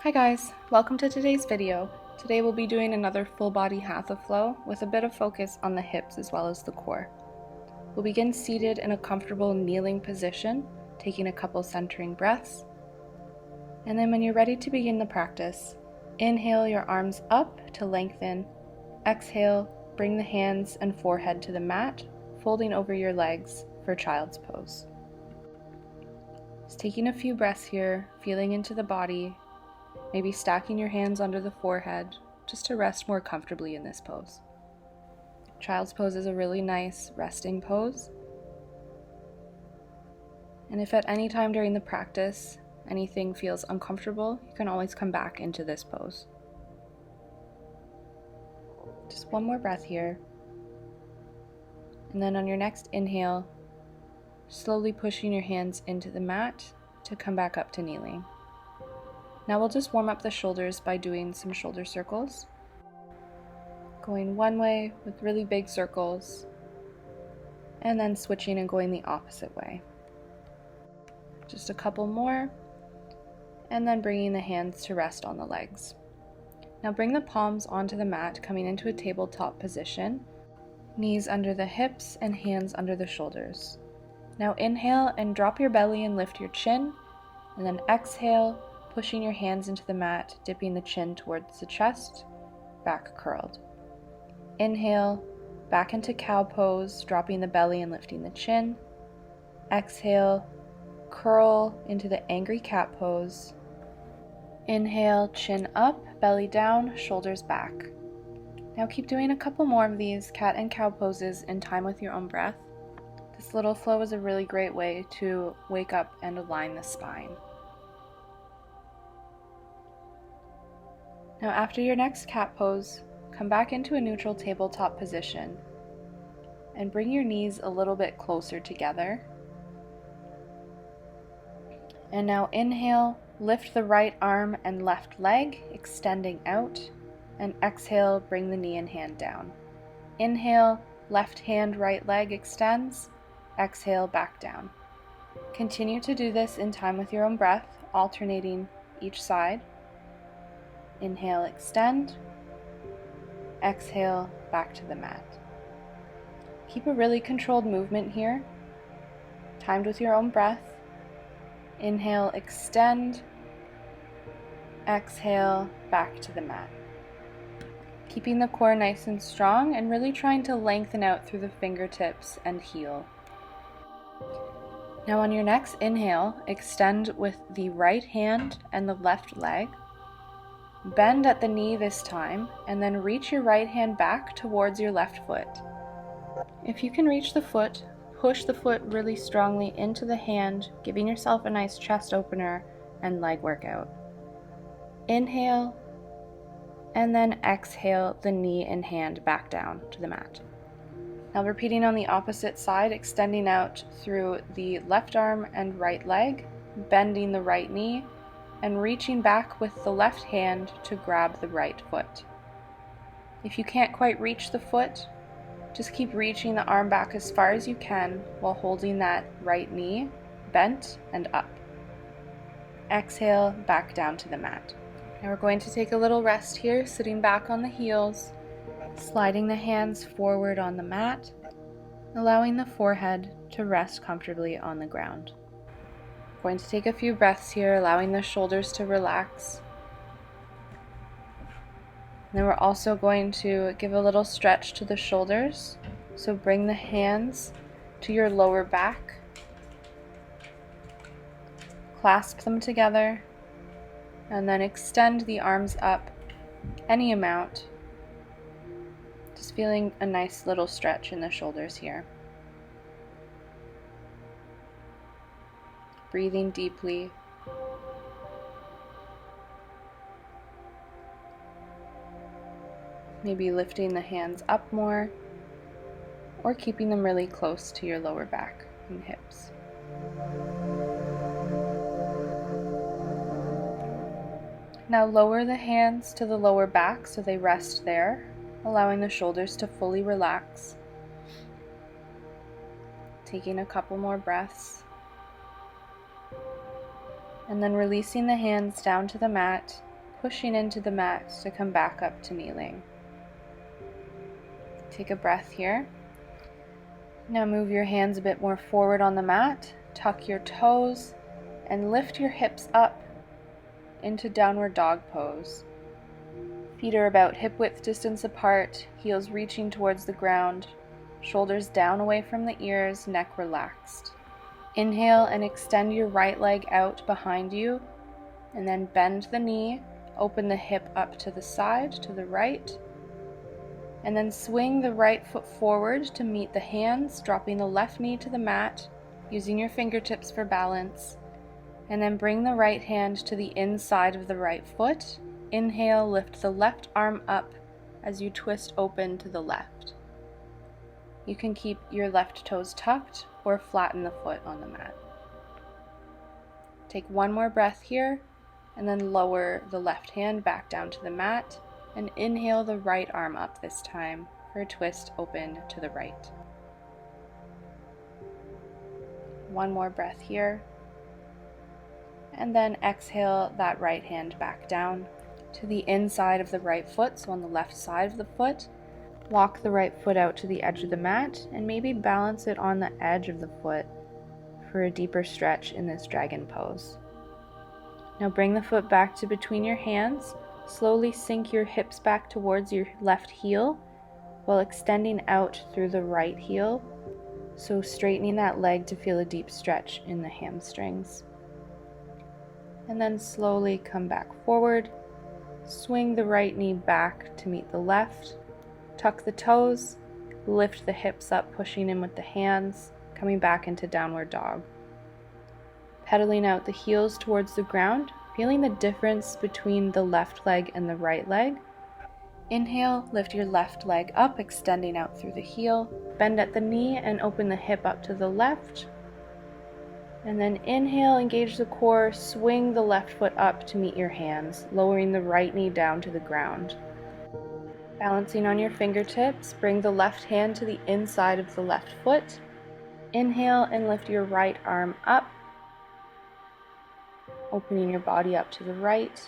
Hi guys, welcome to today's video. Today we'll be doing another full body Hatha flow with a bit of focus on the hips as well as the core. We'll begin seated in a comfortable kneeling position, taking a couple centering breaths. And then when you're ready to begin the practice, inhale your arms up to lengthen. Exhale, bring the hands and forehead to the mat, folding over your legs for child's pose. Just taking a few breaths here, feeling into the body, maybe stacking your hands under the forehead just to rest more comfortably in this pose. Child's pose is a really nice resting pose. And if at any time during the practice anything feels uncomfortable, you can always come back into this pose. Just one more breath here. And then on your next inhale, slowly pushing your hands into the mat to come back up to kneeling. Now we'll just warm up the shoulders by doing some shoulder circles. Going one way with really big circles, and then switching and going the opposite way. Just a couple more, and then bringing the hands to rest on the legs. Now bring the palms onto the mat, coming into a tabletop position, knees under the hips and hands under the shoulders. Now inhale and drop your belly and lift your chin, and then exhale, pushing your hands into the mat, dipping the chin towards the chest, back curled. Inhale, back into cow pose, dropping the belly and lifting the chin. Exhale, curl into the angry cat pose. Inhale, chin up, belly down, shoulders back. Now keep doing a couple more of these cat and cow poses in time with your own breath. This little flow is a really great way to wake up and align the spine. Now after your next cat pose, come back into a neutral tabletop position and bring your knees a little bit closer together. And now inhale, lift the right arm and left leg, extending out, and exhale, bring the knee and hand down. Inhale, left hand, right leg extends, exhale, back down. Continue to do this in time with your own breath, alternating each side. Inhale, extend. Exhale, back to the mat. Keep a really controlled movement here, timed with your own breath. Inhale, extend. Exhale, back to the mat. Keeping the core nice and strong and really trying to lengthen out through the fingertips and heel. Now on your next inhale, extend with the right hand and the left leg. Bend at the knee this time, and then reach your right hand back towards your left foot. If you can reach the foot, push the foot really strongly into the hand, giving yourself a nice chest opener and leg workout. Inhale, and then exhale the knee and hand back down to the mat. Now repeating on the opposite side, extending out through the left arm and right leg, bending the right knee, and reaching back with the left hand to grab the right foot. If you can't quite reach the foot, just keep reaching the arm back as far as you can while holding that right knee bent and up. Exhale, back down to the mat. Now we're going to take a little rest here, sitting back on the heels, sliding the hands forward on the mat, allowing the forehead to rest comfortably on the ground. Going to take a few breaths here, allowing the shoulders to relax. And then we're also going to give a little stretch to the shoulders. So bring the hands to your lower back. Clasp them together. And then extend the arms up any amount. Just feeling a nice little stretch in the shoulders here. Breathing deeply. Maybe lifting the hands up more, or keeping them really close to your lower back and hips. Now lower the hands to the lower back so they rest there, allowing the shoulders to fully relax. Taking a couple more breaths. And then releasing the hands down to the mat, pushing into the mat to come back up to kneeling. Take a breath here. Now move your hands a bit more forward on the mat, tuck your toes, and lift your hips up into downward dog pose. Feet are about hip width distance apart, heels reaching towards the ground, shoulders down away from the ears, neck relaxed. Inhale and extend your right leg out behind you, and then bend the knee, open the hip up to the side, to the right, and then swing the right foot forward to meet the hands, dropping the left knee to the mat, using your fingertips for balance, and then bring the right hand to the inside of the right foot. Inhale, lift the left arm up as you twist open to the left. You can keep your left toes tucked or flatten the foot on the mat. Take one more breath here, and then lower the left hand back down to the mat, and inhale the right arm up this time for a twist open to the right. One more breath here, and then exhale that right hand back down to the inside of the right foot, so on the left side of the foot. Walk the right foot out to the edge of the mat and maybe balance it on the edge of the foot for a deeper stretch in this dragon pose. Now bring the foot back to between your hands. Slowly sink your hips back towards your left heel while extending out through the right heel, so straightening that leg to feel a deep stretch in the hamstrings. And then slowly come back forward. Swing the right knee back to meet the left. Tuck the toes. Lift the hips up, pushing in with the hands, coming back into downward dog. Pedaling out the heels towards the ground, feeling the difference between the left leg and the right leg. Inhale, lift your left leg up, extending out through the heel. Bend at the knee and open the hip up to the left. And then inhale, engage the core, swing the left foot up to meet your hands, lowering the right knee down to the ground. Balancing on your fingertips, bring the left hand to the inside of the left foot. Inhale and lift your right arm up, opening your body up to the right.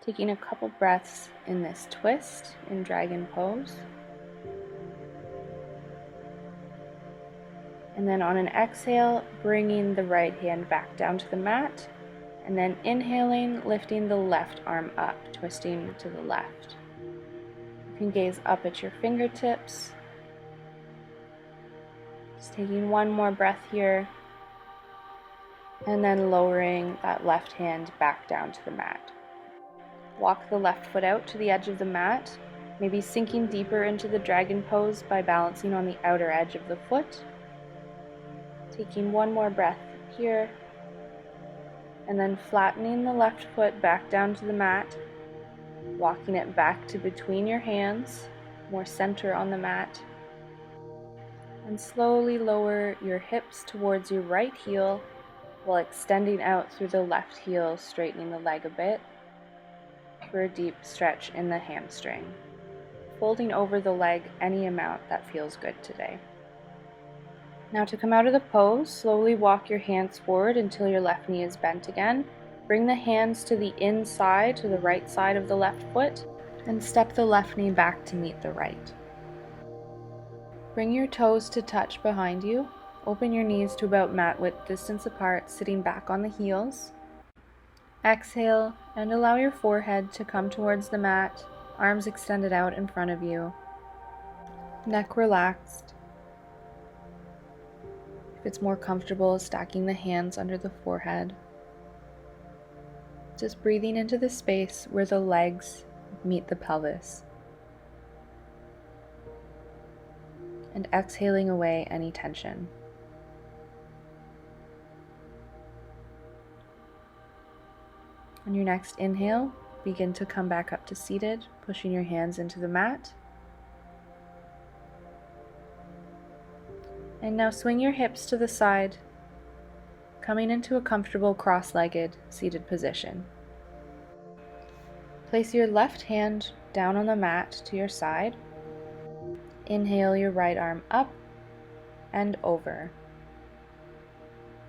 Taking a couple breaths in this twist in dragon pose. And then on an exhale, bringing the right hand back down to the mat, and then inhaling, lifting the left arm up, twisting to the left. You can gaze up at your fingertips. Just taking one more breath here, and then lowering that left hand back down to the mat. Walk the left foot out to the edge of the mat, maybe sinking deeper into the dragon pose by balancing on the outer edge of the foot. Taking one more breath here, and then flattening the left foot back down to the mat, walking it back to between your hands, more center on the mat, and slowly lower your hips towards your right heel while extending out through the left heel, straightening the leg a bit for a deep stretch in the hamstring. Folding over the leg any amount that feels good today. Now to come out of the pose, slowly walk your hands forward until your left knee is bent again. Bring the hands to the inside, to the right side of the left foot, and step the left knee back to meet the right. Bring your toes to touch behind you. Open your knees to about mat width distance apart, sitting back on the heels. Exhale and allow your forehead to come towards the mat, arms extended out in front of you, neck relaxed. If it's more comfortable, stacking the hands under the forehead. Just breathing into the space where the legs meet the pelvis. And exhaling away any tension. On your next inhale, begin to come back up to seated, pushing your hands into the mat. And now swing your hips to the side, coming into a comfortable cross-legged seated position. Place your left hand down on the mat to your side. Inhale your right arm up and over.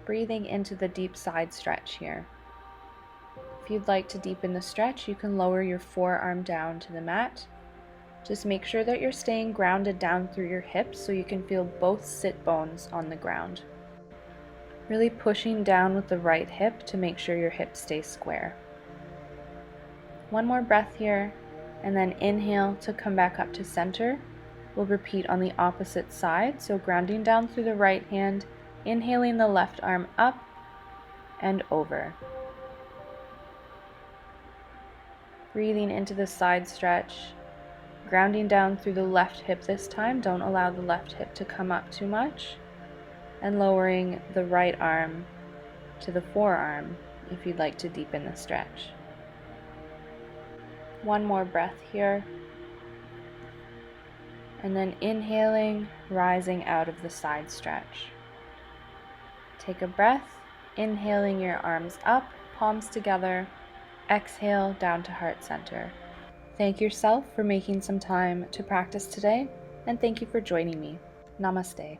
Breathing into the deep side stretch here. If you'd like to deepen the stretch, you can lower your forearm down to the mat. Just make sure that you're staying grounded down through your hips so you can feel both sit bones on the ground. Really pushing down with the right hip to make sure your hips stay square. One more breath here, and then inhale to come back up to center. We'll repeat on the opposite side, so grounding down through the right hand, inhaling the left arm up and over. Breathing into the side stretch, grounding down through the left hip this time. Don't allow the left hip to come up too much. And lowering the right arm to the forearm if you'd like to deepen the stretch. One more breath here. And then inhaling, rising out of the side stretch. Take a breath, inhaling your arms up, palms together. Exhale down to heart center. Thank yourself for making some time to practice today, and thank you for joining me. Namaste.